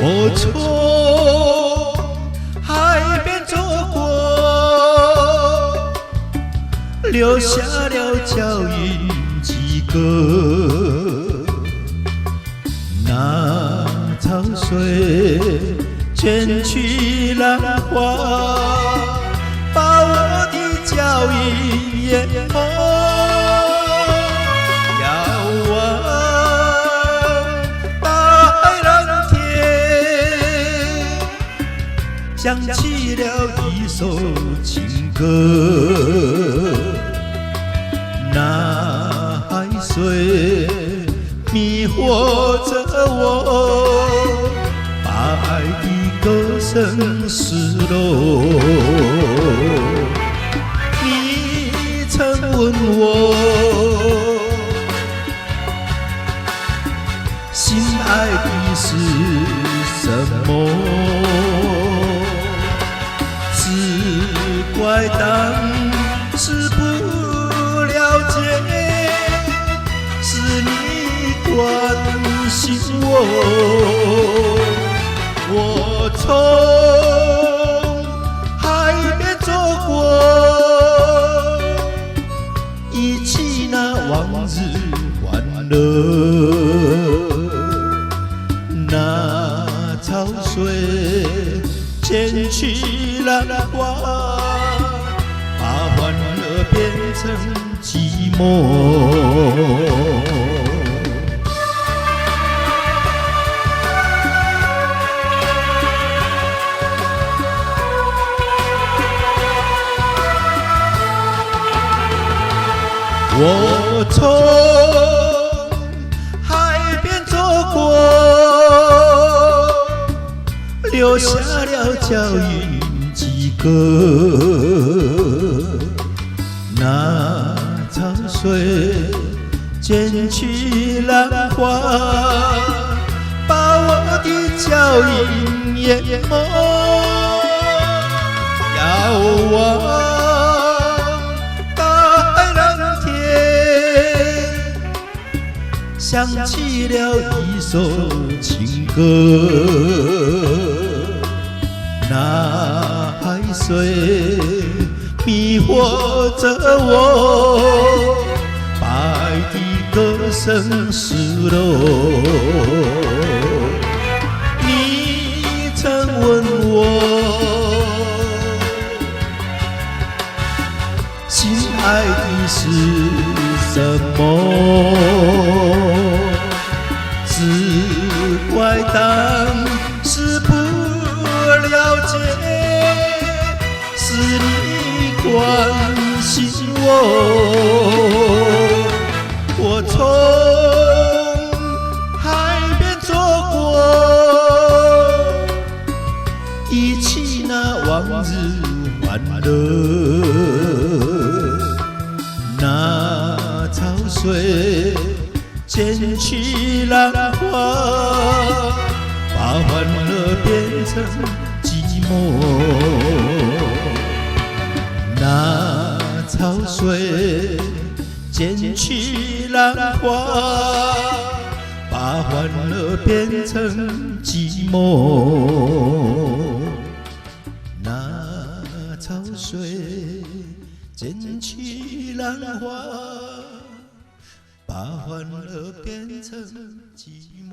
我从海边走过，留下了脚印几个。那潮水卷去浪花，把我的脚印淹没。遥望大海蓝天，想起了一首情歌。那海水迷惑着我，把爱的歌声失落。你曾问我，心爱的是什么？只怪当时不了解，是你关心我。我从海边走过，忆起那往日欢乐。那潮水卷去浪花，把欢乐变成寂寞。我从海边走过，留下了脚印几个。那潮水卷去浪花，把我的脚印淹没。遥望想起了一首情歌。那海水迷惑着我，把爱的歌声失落。你曾问我，心爱的是什么？只怪当时不了解，是你关心我。我从海边走过，忆起那往日欢乐。那潮水卷去浪花，把欢乐变成寂寞。那潮水卷去浪花，把欢乐变成寂寞。那潮水卷去浪花，把欢乐变成寂寞。